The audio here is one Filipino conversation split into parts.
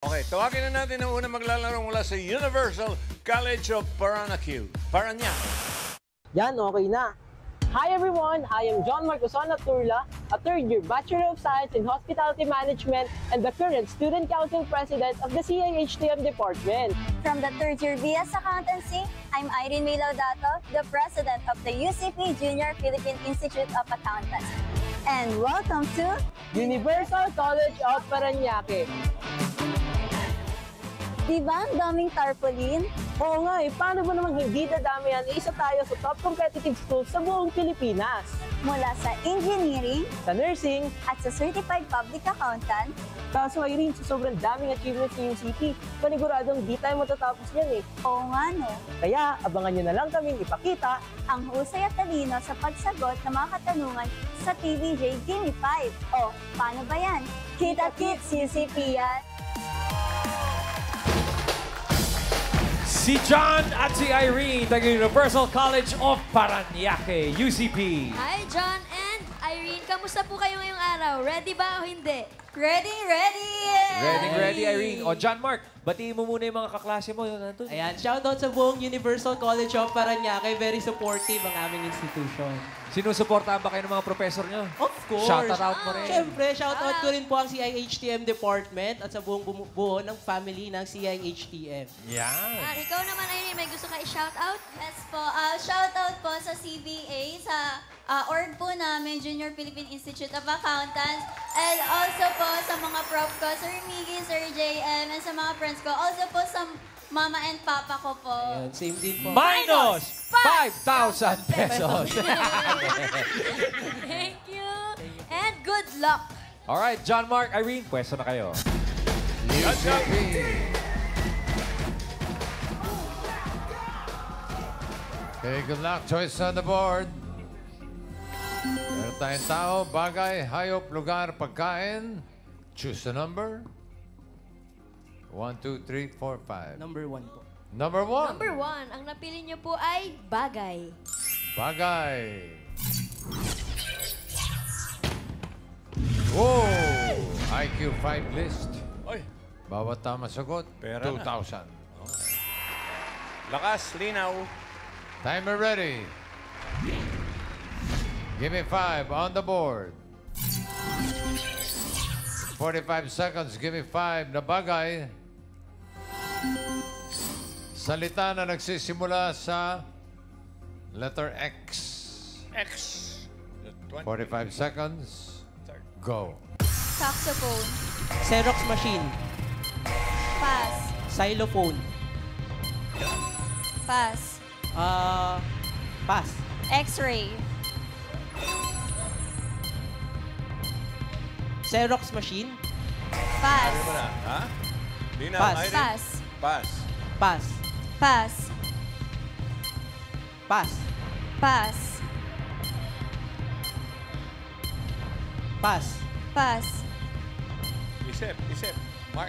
Okay, tawagin na natin ang unang maglalaro mula sa Universal College of Paranaque. Yan, okay na. Hi everyone! I am John Marcosona Turla, a third-year Bachelor of Science in Hospitality Management and the current Student Council President of the CIHTM Department. From the third-year BS Accountancy, I'm Irene May Laudato, the President of the UCP Junior Philippine Institute of Accountants. And welcome to Universal College of Paranaque. Diba ang daming tarpaulin? Oo nga paano mo namang hindi dadami yan? Isa tayo sa top competitive schools sa buong Pilipinas. Mula sa engineering Sa nursing, at sa certified public accountant, kaso Irene, sa sobrang daming achievements ng UCP, paniguradong di tayo matatapos yan eh. oo nga no, Kaya abangan nyo na lang kaming ipakita ang husay at talino sa pagsagot ng mga katanungan sa TVJ Gimme 5. O, paano ba yan? Kita-kits UCP yan! Si John at si Irene, taga Universal College of Paranaque, UCP. Hi, John and Irene. Kamusta po kayo ngayong araw? Ready ba o hindi? Ready, ready! Ready, Irene. O, John Mark, batiin mo muna yung mga kaklase mo. Yun, nandun. Ayan, shoutout sa buong Universal College of Paranaque. Very supportive ang aming institution. Sinusuportahan ba kayo ng mga professor nyo? Of course. Shout-out mo rin. Siyempre, shoutout ko rin po ang CIHTM Department at sa buong buo ng family ng CIHTM. Yan. Ikaw naman, Irene, may gusto ka i-shoutout? Yes po. Shoutout po sa CBA, sa org po namin, Junior Philippine Institute of Accountants. And also po sa mga prof ko, Sir Miggy, Sir JM, and sa mga friends ko. Also po sa mama and papa ko po. Ayan, same din po. Minus 5,000 pesos. Thank you. And good luck. Alright, John Mark, Irene, pwesto na kayo. UCP. Okay, good luck. Choice on the board. Meron tayong tao, bagay, hayop, lugar, pagkain. Choose a number. 1, 2, 3, 4, 5. Number 1 po. Number 1. Number 1, ang napili niyo po ay bagay. Bagay. Whoa! IQ 5 list. Oy, Bawat tama sagot, Pera na. 2,000. lakas, linaw. Timer ready. Give me 5 on the board. 45 seconds, give me 5 na bagay. Salita na nagsisimula sa letter X. X. 45 seconds. Go. Saxophone. Xerox machine. Pass. Xylophone. Pass. Pass. X-ray. Xerox machine. Pass. Ano mo na, ha? Linaw, Pass. Irene. Pass. Pass. Pass. Pass. Pass. Pass. Pass. Pass. Isip, isip. Mark.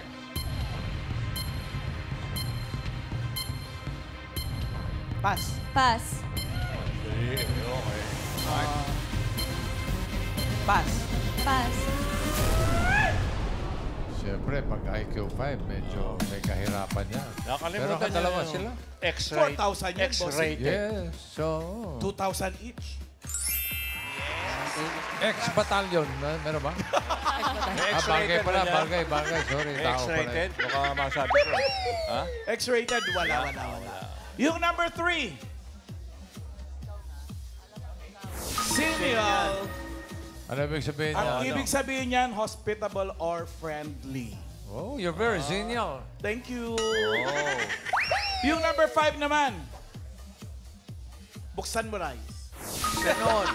Pass. Pass. Okay. Mark. Pass. Pass. Siyempre, pag IQ 5, medyo may kahirapan yan. Pero Nakalimutan niyo dalawa yung sila. X-rate. 4,000 yan, X-rated. Yes, so... 2,000 each. X-battalion, meron ba? Bagay X-rated pala, ba niya? bagay. Sorry, tao pala. X-rated? Baka masabi ko. Ha? X-rated, wala. Yung number 3. Serial. Ano ibig sabihin Ang niya? ibig sabihin niyan, hospitable or friendly. Oh, you're very genial. Thank you. Oh. Yung number 5 naman. Buksan mo, Rice. Ganon.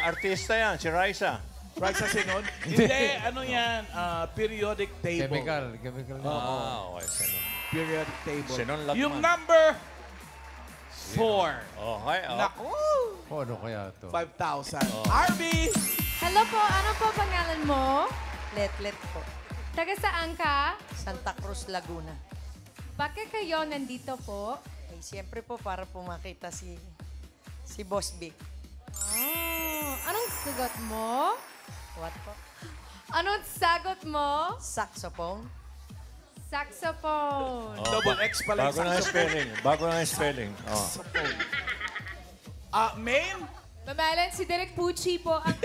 Artista yan, si Raisa. Rice sa sinon. Hindi, ano yan? Periodic table. Chemical. Okay, Senon. Periodic table. Sinon Lagman. Yung number 4. Okay, oh. Naku! Oh, ano kaya to? 5,000. Arby! Hello po, ano po pangalan mo? Letlet po. Taga saan ka? Santa Cruz, Laguna. Bakit kayo nandito po? Ay, siyempre po para po makita si Boss Big. Oh, anong sugot mo? What po? Anong sagot mo? Saxophone. Saxophone. Double X pala. Bago na yung spelling. Bago na yung spelling. Oh. Main? Mamalan, si Derek Pucci po. Ang,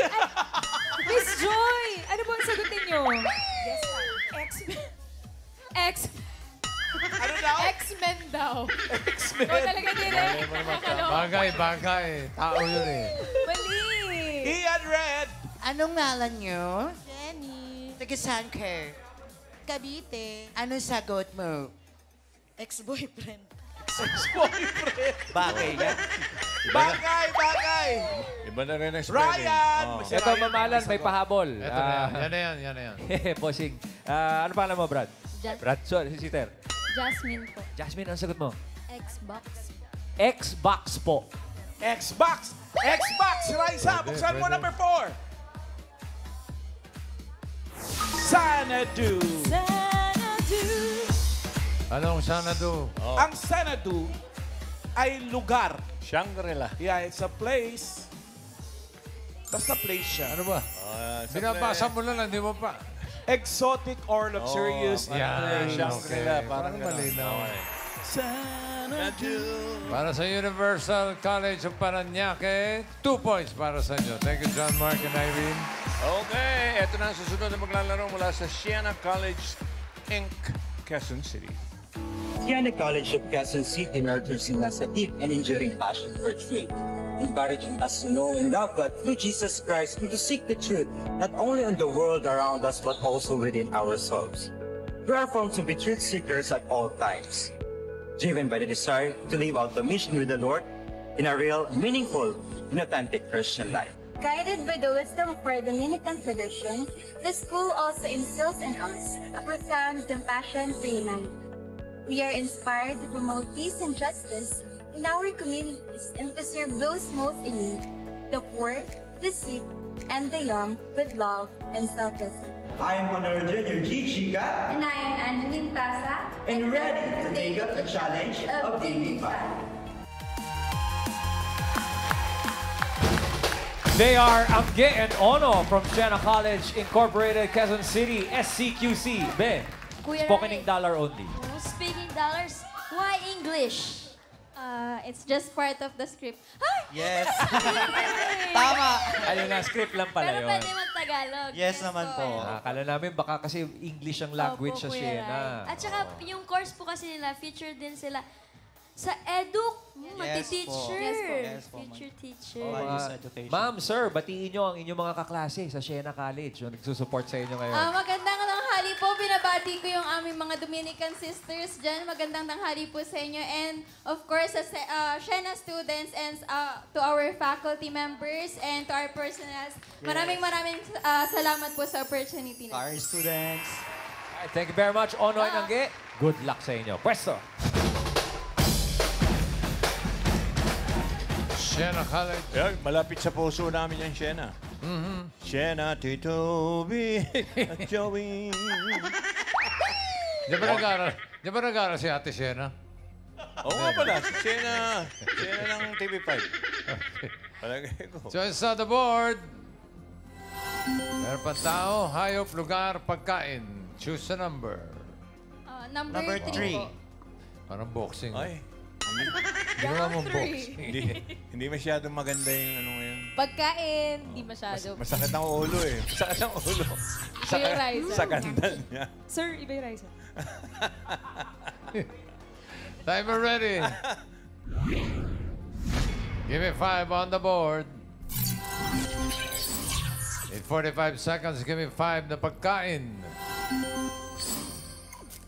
Miss Joy! Ano po ang sagutin niyo? Yes, X. Ano daw? X-Men daw. X-Men. Ikaw talaga, Derek. Bagay. Tao yun eh. Mali. Ian Red. Anong ngalan nyo? Jenny. Taga-saan ka? Cavite. Anong sagot mo? Ex-boyfriend. Ex-boyfriend. Bagay yan. Bagay. Iba na rin ang spelling. Ryan. Oh. Si Ito, Ryan mamalan, may pahabol. Ito na yan. Yan na yan. Bossing. Ano pala mo, Brad? Brad, sorry, si Ter. Jasmine po. Jasmine, ano sagot mo? Xbox. Xbox po. Xbox. Raisa, buksan mo number 4. Xanadu. Anong Xanadu? Oh. Ang Xanadu ay lugar. Shangri-La. Yeah, it's a place. Basta place siya. Ano ba? Binabasa mo lang, di mo pa. Exotic or luxurious. Yan. Shangri-La. Okay. Parang malinaw. Xanadu. Para sa Universal College of Paranaque, 2 points para sa inyo. Thank you, John, Mark, and Irene. Okay, ito na ang susunod na maglalaro mula sa Siena College, Inc., Quezon City. Siena College of Quezon City nurtures in us a deep and enduring passion for truth, encouraging us to know and love God through Jesus Christ and to seek the truth, not only in the world around us, but also within ourselves. We are formed to be truth seekers at all times, driven by the desire to live out the mission with the Lord in a real, meaningful, and authentic Christian life. Guided by the wisdom of our Dominican tradition, the school also instills in us a profound compassion for humanity. We are inspired to promote peace and justice in our communities and to serve those most in need, the poor, the sick, and the young with love and selflessness. I am Honor Junior G. Chica, And I am Angeline Plaza, and ready to take up the challenge of Daily 5. They are Angge and Ono from Siena College Incorporated, Quezon City, SCQC. Ben, Kuya spoken Ray. in dollar only. Speaking dollars, why English? It's just part of the script. Ay! Yes. Tama. Ayun na, script lang pala Pero yun. pwede mag-Tagalog. Yes naman po. Akala namin baka kasi English ang language sa Opo, Kuya Siena. Ray. At saka yung course po kasi nila, featured din sila sa Eduk. Mati-teacher. Yes po. Yes po, Future ma'am. teacher. Values education. Ma'am, sir, batiin nyo ang inyong mga kaklase sa Siena College yung nagsusupport sa inyo ngayon. Magandang tanghali po. Binabati ko yung aming mga Dominican sisters dyan. Magandang tanghali po sa inyo. And of course, sa Siena students and to our faculty members and to our personals. Maraming salamat po sa opportunity na. Our students. Alright, thank you very much, Ono and Angge. Good luck sa inyo. Pwesto! Siena College. Yeah, malapit sa puso namin yung Siena. Siena, Tito B, at Joey. Di ba nag-aaral si Ate Siena? Oo nga pala, si Siena. Siena ng TV5. Palagay ko. Choice on the board. Meron pa tao, hayop, lugar, pagkain. Choose a number. Number 3 po. Parang boxing. Ay. Ginawa mong boxing. Hindi masyadong maganda yung ano ngayon. Pagkain, di masyado. Masakit ang ulo eh. Masakit ang ulo. Iba yung rice. Sa gandal niya. Sir, iba yung rice. Timer ready. Give me 5 on the board. In 45 seconds, give me 5 na pagkain.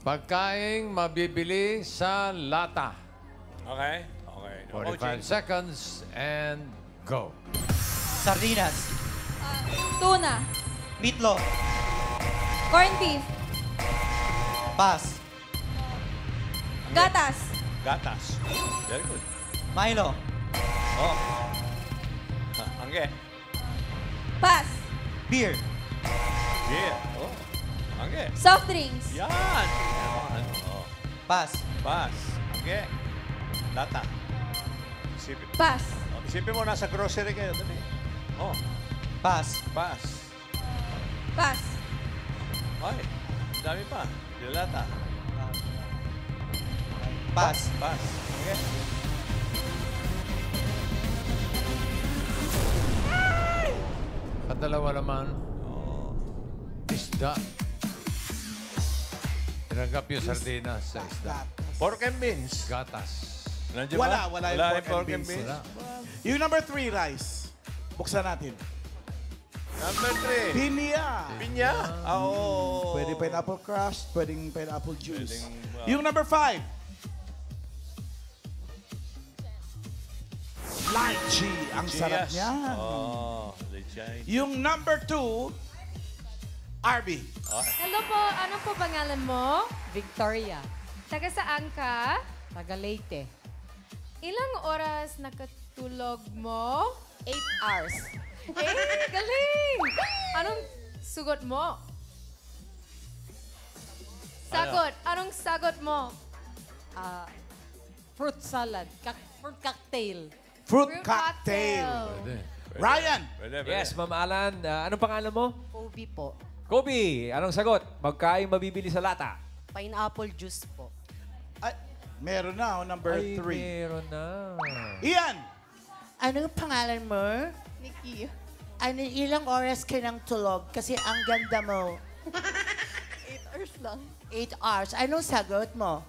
Pagkain mabibili sa lata. Okay? 45 seconds and go. Sardinas. Tuna. Meatloaf. Corned beef. Pass. Gatas. Gatas. Very good. Milo. Oh. Angge. Pass. Beer. Yeah. Oh. Angge. Soft drinks. Yan. Oh. Pass. Pass. Angge. Lata. Isipin. Pass. Oh, isipin mo, nasa grocery kayo. Dali. Oh. Pass. Pass. Pass. Ay, ang dami pa. Dilata. Pass. Pass. Okay. Kadalawa naman. Isda. Tinanggap yung sardinas sa isda. Pork and beans. Gatas. Nandiyan Wala, ba? wala yung pork and beans. Wala. Yung number 3, rice. Buksan natin. Number 3. Pinya. Pinya? Oo. Pwede pineapple crust, pwedeng pineapple juice. Pwedeng, Yung number 5. Lychee. Ang sarap Cheers. niyan. Oh, lychee. Yung number 2, Arby. Hello po, ano po pangalan mo? Victoria, Taga saan ka? taga Leyte. Ilang oras nakatulog mo? 8 hours. Galing! Anong sugot mo? Sagot. Anong sagot mo? Fruit salad. Fruit cocktail. Fruit cocktail. Pwede. Ryan. Pwede, pwede. Yes, Ma'am Alan. Anong pangalan mo? Kobe po. Kobe, anong sagot? Magkain mabibili sa lata? Pineapple juice po. Ay, meron na, number 3. meron na. Ian. Anong pangalan mo? Nikki. Ano, ilang oras ka ng tulog? Kasi ang ganda mo. 8 hours lang. 8 hours. Anong sagot mo?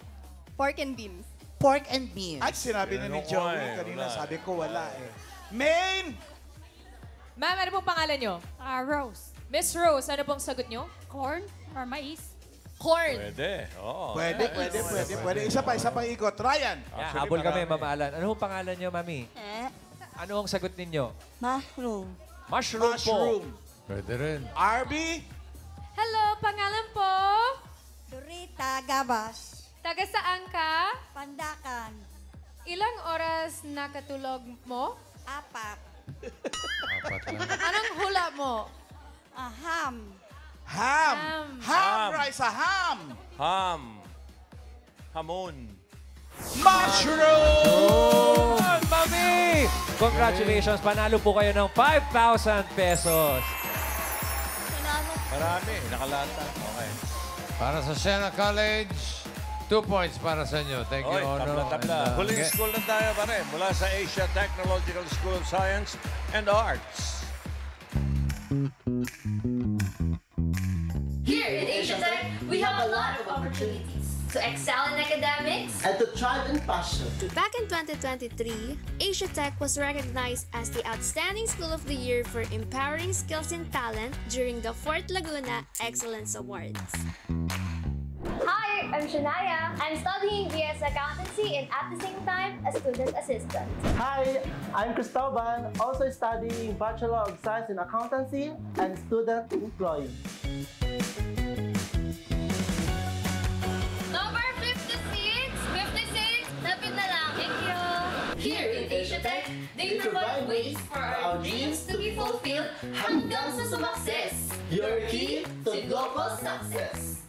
Pork and beans. Pork and beans. Ay, sinabi na ni Tinanong ko Joey eh, kanina. wala Sabi ko wala eh. Main. Ma'am, ano pong pangalan nyo? Rose. Miss Rose, ano pong sagot nyo? Corn or mais? Corn. Pwede. Oo. Pwede. Isa pa ikot. Ryan. Yeah, habol kami, Ma'am Alan. Ano pong pangalan nyo, Mami? Ano ang sagot ninyo? Mushroom. Mushroom po. Pwede rin. Arby. Hello, pangalan po? Dorita Gabas. Taga saan ka? Pandakan. Ilang oras nakatulog mo? 4. Apat lang. Anong hula mo? Ham. Ham. Ham. Ham. Rice. Ham. Ham. Hamon. Mushroom. Mami! Congratulations, panalo po kayo ng 5,000 pesos. Marami. Nakalata. Okay. Para sa Siena College, 2 points para sa inyo. Thank you, Oy, Ono. tabla-tabla. And, Huling okay. school na tayo pare. Mula sa Asia Technological School of Science and Arts. Here in Asia Tech, we have a lot of opportunities to excel in academics And to thrive in passion. Back in 2023, Asia Tech was recognized as the Outstanding School of the Year for empowering skills and talent during the 4th Laguna Excellence Awards. Hi, I'm Shania. I'm studying BS Accountancy and at the same time, a student assistant. Hi, I'm Cristobal, also studying Bachelor of Science in Accountancy and student employee. Number 56! 56! Lapit na lang. Thank you. Here in Asia Tech, they provide ways for our dreams to be fulfilled hanggang sa sumakses. Your key to global success.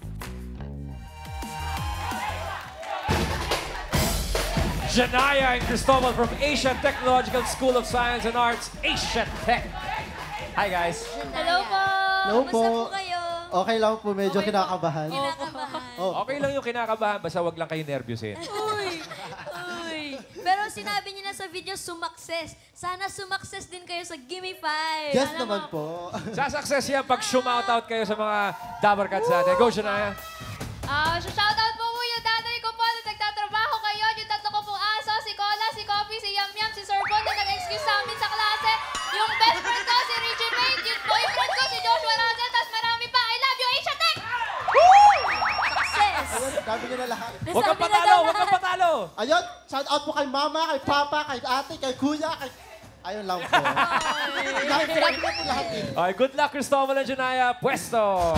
Janaya and Cristobal from Asia Technological School of Science and Arts, Asia Tech. Hi, guys. Hello po! Hello Kumusta po. po kayo? Okay lang po, medyo kinakabahan. Kinakabahan. Okay lang yung kinakabahan, basta wag lang kayo nervyusin. Uy! Pero sinabi niyo na sa video, sumakses. Sana sumakses din kayo sa Gimme 5. Yes Alam naman mo, po. Sa-success yan pag shoutout kayo sa mga Dabarkats natin. Go, Janaya. Shoutout po yung tatay ko po na nagtatrabaho kayo. Yung tatlo ko pong aso, si Cola, si Coffee, si Yam Yam, si Sir Bon na nag-excuse sa amin sa klase. Yung best friend ko, si Richie Mate. Yung boyfriend ko, si Joshua Razel. Tapos marami pa. I love you, Asia Tech! success. Ayun, sabi niyo na lahat. Huwag kang patalo, huwag kang patalo. Ayun, shout out po kay mama, kay papa, kay ate, kay kuya, kay... Ayun lang po. Dahil sinabi niyo po lahat eh. Okay, good luck, Cristobal and Janaya. Pwesto!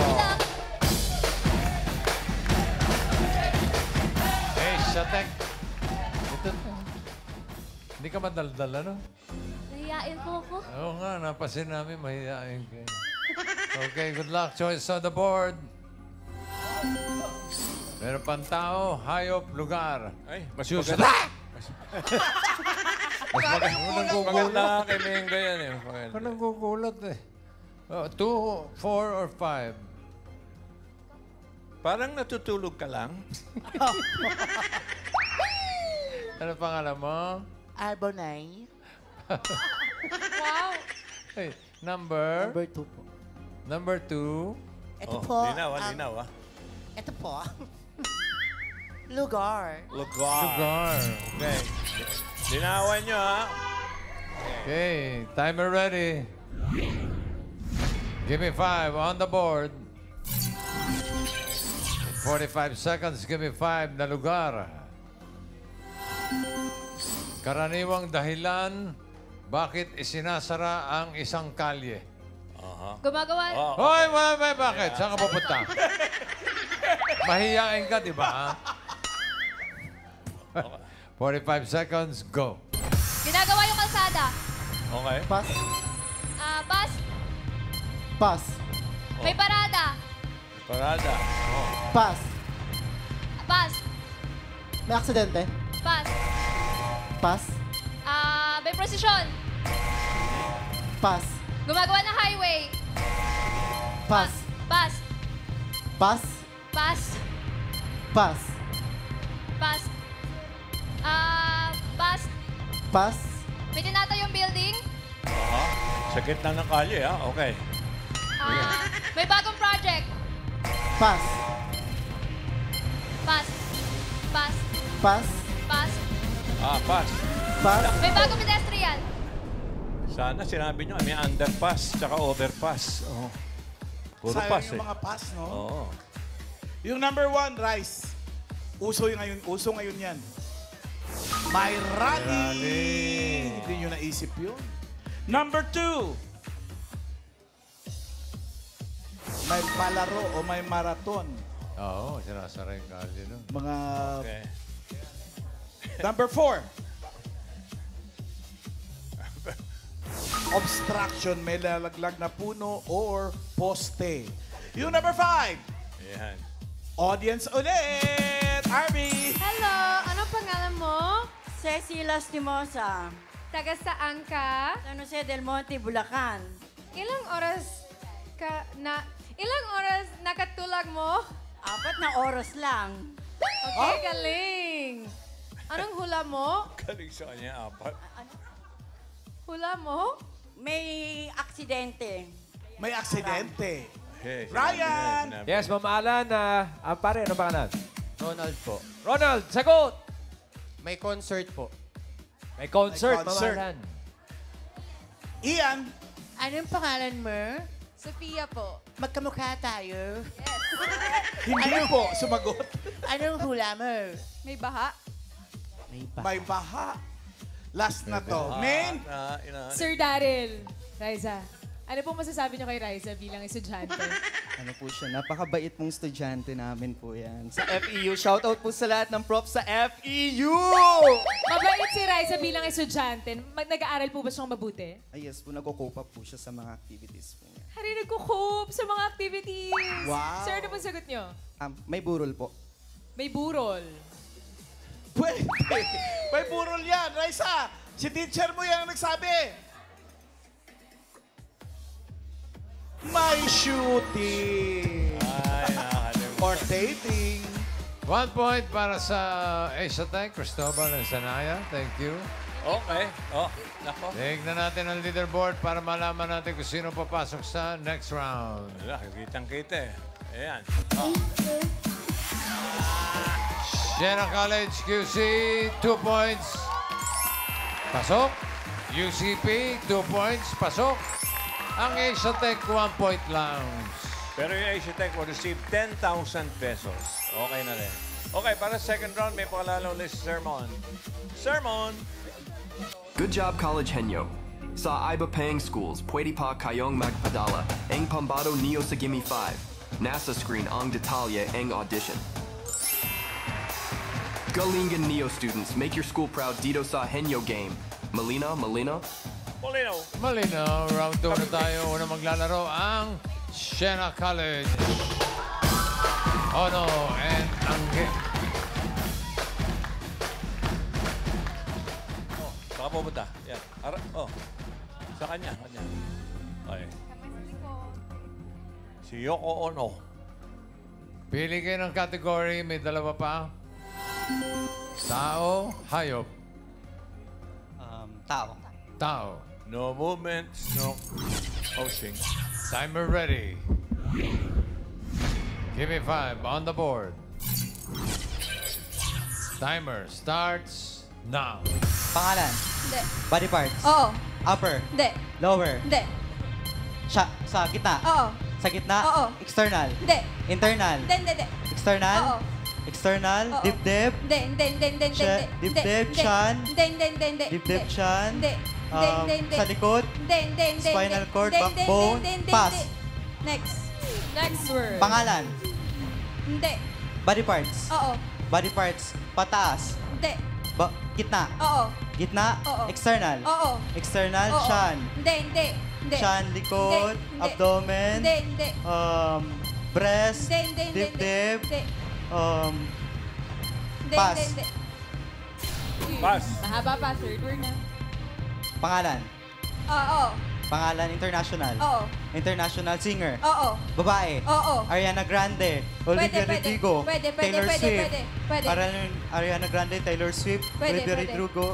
Asia Tech. Ito. Hindi ka madaldal, ano? Nahiyain po ako. Oo nga, napasin namin, mahihain kayo. Okay, good luck. Choice on the board. Meron pang tao, hayop, lugar. Ay, mas Choose maganda. Mas maganda kay Menga yan eh. Parang gugulat eh. 2, 4, or 5? Parang natutulog ka lang. Ano pangalan mo? Arbonay. Wow. Hey, number? Number 2 po. Number 2. Ito po. Linaw. Ito po. Lugar. Lugar. Okay. Linawan nyo, ha? Okay, timer ready. Give me 5 on the board. 45 seconds, give me 5 na lugar. Karaniwang dahilan, bakit isinasara ang isang kalye? Gumagawa. Hoy, bakit? Saan ka pupunta? Mahihain ka, di ba? 45 seconds, go. Ginagawa yung kalsada. Okay. Pass. Bus. Pass. May parada. Parada. Pass. Bus. May aksidente. Bus. Pass. May prosesyon. Pass. Gumagawa ng highway. Pass. Bus. Pass. Bus. Pass. Bus. Bus. Pass. May tinatayong building. Sa gitna ng kalye, ha? Okay. May bagong project. Pass. Pass. Pass. Pass. Pass. Pass. Pass. May bagong pedestrian. Sana sinabi nyo, may underpass tsaka overpass. Puro Sayang pass, yung mga pass, no? Oo. Yung number 1, rice. Uso ngayon yan. May rally. Hindi nyo naisip yun. Number 2. May palaro o may marathon. Oo, sinasara yung kalye nun. Mga... Okay. Number 4. Obstruction, may lalaglag na puno or poste. Yung number 5. Ayan. Audience ulit! Arby! Hello, anong pangalan mo? Ceci Lastimosa. Taga saan ka? San Jose del Monte, Bulacan. Ilang oras nakatulog mo? 4 na oras lang. Okay, galing. Anong hula mo? Galing sa kanya, 4. Hula mo? May aksidente. May aksidente. Hey, Ryan! Yes, Ma'am Alan. Pare, ano pangalan? Ronald po. Ronald, sagot! May concert po. May concert, May concert. Ma'am Alan. Ian! Anong pangalan mo? Sophia po. Magkamukha tayo. Hindi po, sumagot. Anong hula mo? May baha? May baha. Last na to. Main. Sir Daryl, Raisa, ano pong masasabi niyo kay Raisa bilang estudyante? Ano po siya, napakabait mong estudyante namin po yan. Sa FEU, shoutout po sa lahat ng prof sa FEU! Mabait si Raisa bilang estudyante. Nag-aaral po ba siyang mabuti? Ay yes po, nagko-cope up po siya sa mga activities po niya. Hari, nagko-cope sa mga activities. Wow. Sir, ano pong sagot niyo? May burol po. May burol. Pwede. May burol yan. Raisa, si teacher mo yan ang nagsabi. May shooting. Or dating. 1 point para sa Asia Tech, Cristobal and Sanaya. Thank you. Okay. Nako. Tignan natin ang leaderboard para malaman natin kung sino papasok sa next round. Wala, kitang-kita eh. Ayan. Siena College QC, 2 points. Pasok. UCP, 2 points. Pasok. Ang Asia Tech, 1 point lang. Pero yung Asia Tech will receive 10,000 pesos. Okay na rin. Okay, para second round, may pakalala ulit si Sermon. Sermon! Good job, College Henyo. Sa Iba Pang Schools, Pwede Pa Kayong Magpadala, Ang Pambado Neo sa Gimme 5, NASA Screen Ang Detalye Ang Audition. Galingan Neo students, make your school proud dito sa Henyo game. Malina? Malinaw, round 2 na tayo. Una maglalaro ang Siena College. Ono and Angge. Saka pupunta. Yan. Sa kanya. Okay. Si Yoko Ono. Pili kayo ng category. May dalawa pa. Tao, hayop. Tao. Tao. No movements, no coaching. Timer ready. Give me 5 on the board. Timer starts now. Pangalan. Hindi. Body parts. Oo. Upper. Hindi. Lower. Hindi. Sa gitna. Oo. Sa gitna. Oo. External. Hindi. Internal. Hindi, hindi, hindi. External. Oo. External. Oo. Dibdib. Hindi, hindi, hindi, hindi, hindi. Dibdib, chan. Hindi, hindi, hindi, hindi. Dibdib, chan. Hindi. Hindi, hindi, hindi. Sa likod. Hindi, hindi, hindi. Spinal cord, Hindi, backbone, hindi, hindi, pass. hindi. Next. Next word. Pangalan. Hindi. Body parts. Oo. Body parts. Pataas. Hindi. Gitna. Oo. Gitna. Oo. External. Oo. External, Oo. chan. Hindi, hindi. Hindi. Chan, likod, Hindi, hindi. abdomen. Hindi, hindi. Breast. Hindi, hindi, hindi, Dibdib. hindi. Hindi, Pass. hindi, hindi. Pass. Mahaba pa, third word na. Pangalan. Oo. Pangalan international. Oo. International singer. Oo. Babae. Oo. Ariana Grande. Olivia Pwede, Rodrigo. pwede, pwede, Taylor pwede, Swift. pwede, pwede. Ariana Grande, Taylor Swift. Pwede, Olivia pwede. Rodrigo.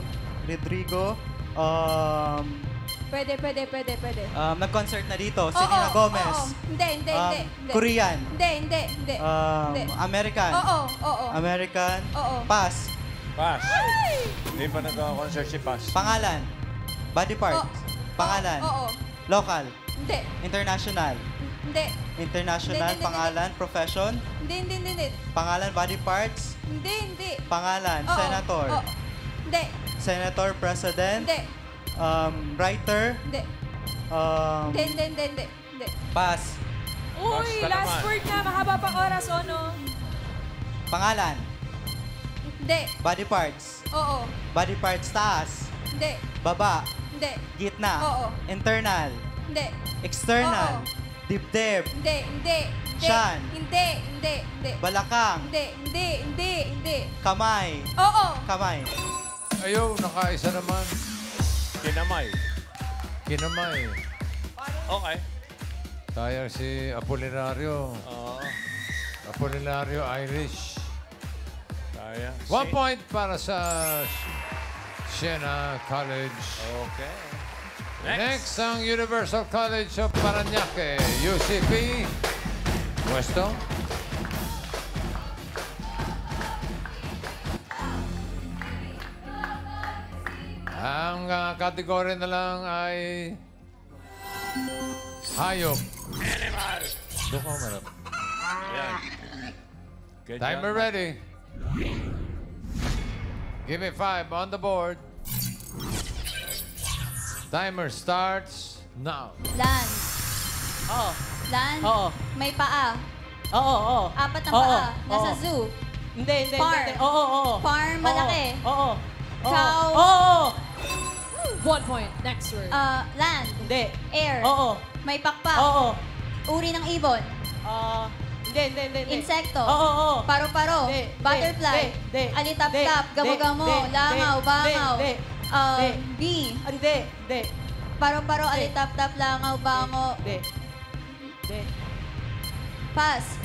Pwede, pwede, pwede, pwede. Nag-concert na dito. Oo, Selena Gomez. oo. Hindi, hindi, hindi, hindi. Korean. Hindi, hindi, hindi. Hindi. American. Oo, oo. American. Oo. Pass. Pass. Hindi pa nag-concert si Pass. Pangalan. Body parts. Pangalan. Oo. Local. Hindi. International. Hindi. International. Hindi, hindi, Pangalan. Profession. Hindi, hindi, hindi, hindi. Pangalan. Body parts. Hindi, hindi. Pangalan. Oo, Senator. oo. Hindi. Senator. President. Hindi. Writer. Hindi. Hindi, hindi, hindi, hindi. Hindi. Pass. Uy, Basta last naman. word na. Mahaba pang oras, no? Pangalan. Hindi. Body parts. Oo. Body parts. Taas. Hindi. Baba. Hindi. Gitna. Oo. Internal. Hindi. External. Oo. Dibdib. Hindi, hindi. Hindi. Shan. Hindi, hindi, hindi. Balakang. Hindi, hindi, hindi, hindi. Kamay. Oo. Kamay. Ayaw, nakaisa naman. Kinamay. Kinamay. Okay. Tayang si Apolinario. Oo. Apolinario Irish. Kaya. 1 point para sa Siena College. Okay. Next, ang Universal College of Parañaque, UCP. Pwesto. Ang kategory na lang ay hayop. Animal. Doon ko umarap. Yan. Good Timer job. ready. Give me 5 on the board. Timer starts now. Land. Oo. Land. Oo. May paa. Oo, oo. 4 na Oo, paa. Nasa oo. zoo. Hindi, hindi, Farm. hindi. Oo, oo. Farm, malaki. Oo. Cow. Oo. 1 point. Next word. Land. Hindi. Air. Oo. May pakpak. Oo. Uri ng ibon. Hindi, hindi, hindi. Insekto. Oo, oo. Paru-paro. Hindi, Butterfly. hindi, hindi, Alitap-tap. hindi, Gamo-gamo. hindi, Langaw. hindi, Bangaw. hindi, Bee. Hindi, hindi. Paru-paro. Alitap-tap. Langaw. Bango. Hindi. Hindi. Pass.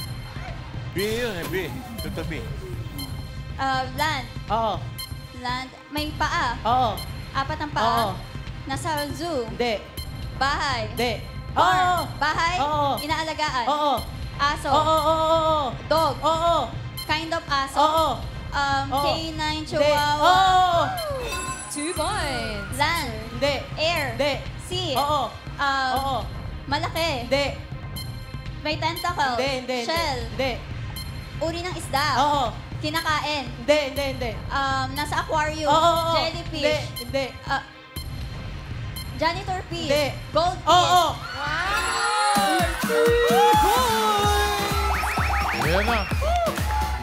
B yun eh, B. Tuto B. Land. Oo. Land. May paa. Oo. 4 ang paa. Oo. Nasa zoo. Hindi. Bahay. Hindi. Farm. Bahay. Oo. Inaalagaan. Oo. Aso. Oo, oo, oo. Dog. Oo. Kind of aso. Oo. Oo. Canine, Hindi. chihuahua. Oo. 2 points. Land. Hindi. Air. Hindi. Sea. Oo. Oo. Malaki. Hindi. May tentacles. Hindi, hindi. Shell. Hindi. Uri ng isda. Oo. Kinakain. Hindi, hindi, hindi. Nasa aquarium. Oo, oo, oo. Jellyfish. Hindi, hindi. Janitor fish. Hindi. Goldfish. Oo. Yan na.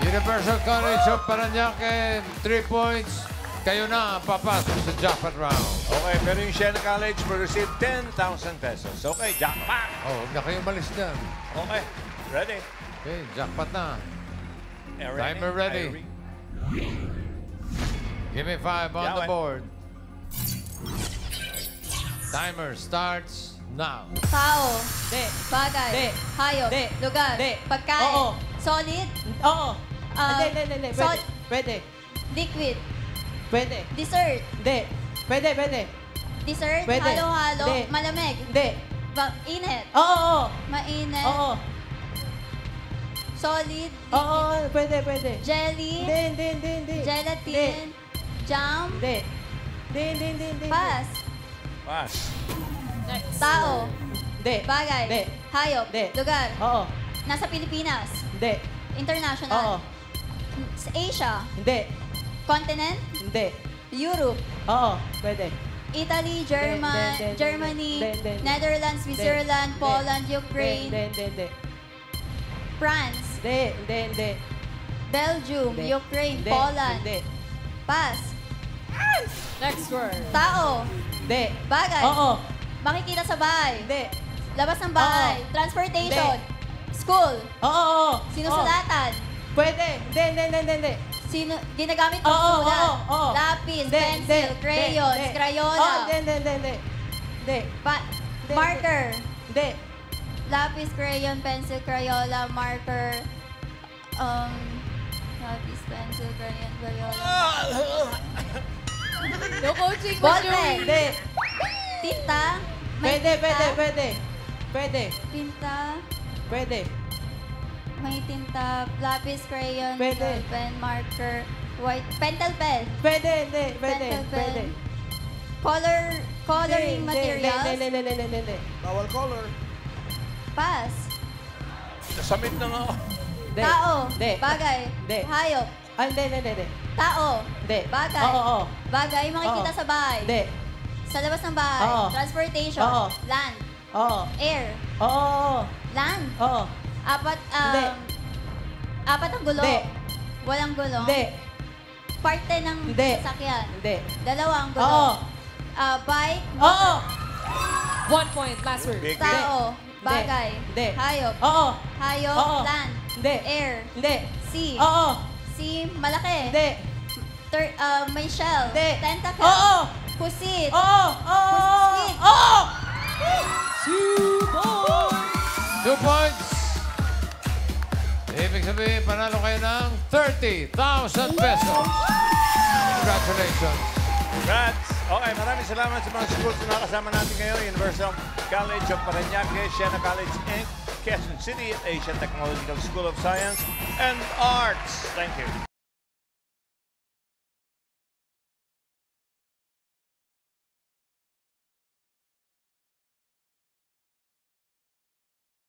Universal College of Parañaque, 3 points. Kayo na ang papasok sa jackpot round. Okay, pero yung Siena College will receive 10,000 pesos. Okay, jackpot! Oh, huwag na kayo malis dyan. Okay, ready? Okay, jackpot na. Erin, Timer ready. Irene. Give me 5 on the Yawan. board. Timer starts now. Tao. Hindi. Bagay. Hindi. Hayop. Hindi. Lugar. Hindi. Pagkain. Oo. Solid. Oo. Ah, Hindi. sol- Pwede. Liquid. Pwede. Dessert. Hindi. Pwede. Dessert. Pwede. Halo-halo. Hindi. Malamig. Hindi. Init. Oo. Mainit. Oo. Solid. Oo. Pwede. Jelly. Hindi. Gelatin. Jam. Hindi. Pass. Pass. Tao. Hindi. Bagay. Hindi. Hayop. Hindi. Lugar. Oo. Nasa Pilipinas. Hindi. International. Oo. Sa Asia. Hindi. Continent. Hindi. Europe. Oo. Pwede. Italy, Hindi. Germany, Hindi. Netherlands, Switzerland, Hindi. Poland, Ukraine, Hindi. France, Hindi. Belgium, Hindi. Ukraine, Hindi. Poland. Hindi. Pass. Next word. Tao. Hindi. Bagay. Oo. Makikita sa bahay. Hindi. Labas ng bahay. Oo. Transportation. School. Oo. Sinusulatan. Pwede. Hindi. Ginagamit pang Oo. sulat. Lapis, pencil, crayons, crayola. Hindi. Marker. Hindi. Lapis, crayon, pencil, crayola, marker. Lapis, pencil, crayon, crayola. No coaching, Bote. Hindi. Tinta. Pwede. Tinta. Pwede. May tinta. Lapis, crayon, Pwede. pen, marker, white. Pentel pen. Pwede. Pentel pen. Coloring materials. Hindi. Bawal color. Pass. Nasamit na nga ako. Hindi. Tao. Hindi. Bagay. Hindi. Hayop. Hindi. Tao. Hindi. Bagay. Oo. Bagay makikita Oo. sa bahay. Hindi. Sa labas ng bahay. Oo. Transportation. Oo. Land. Oo. Air. Oo. Land. Oo. Hindi. Apat ang gulo. Hindi. Walang gulong. Hindi. Parte ng Hindi. sasakyan. Hindi. Dalawa ang gulo. Oo. Bike. Oo. 1 point. Last word. Big. Tao. Hindi. Bagay. Hindi. Hayop. Oo. Hayop. Oo. Land. Hindi. Air. Hindi. Sea. Oo. Sea. Malaki. Hindi. May shell. Hindi. Tentacle. Oo. Pusit. Oo. Squid. Oo. 2 points. Ibig sabihin, panalo kayo ng 30,000 pesos. Congratulations. Congrats! Okay, maraming salamat sa mga schools na nakasama natin ngayon. Universal College of Parañaque, Siena College Inc., Quezon City, Asian Technological School of Science and Arts. Thank you.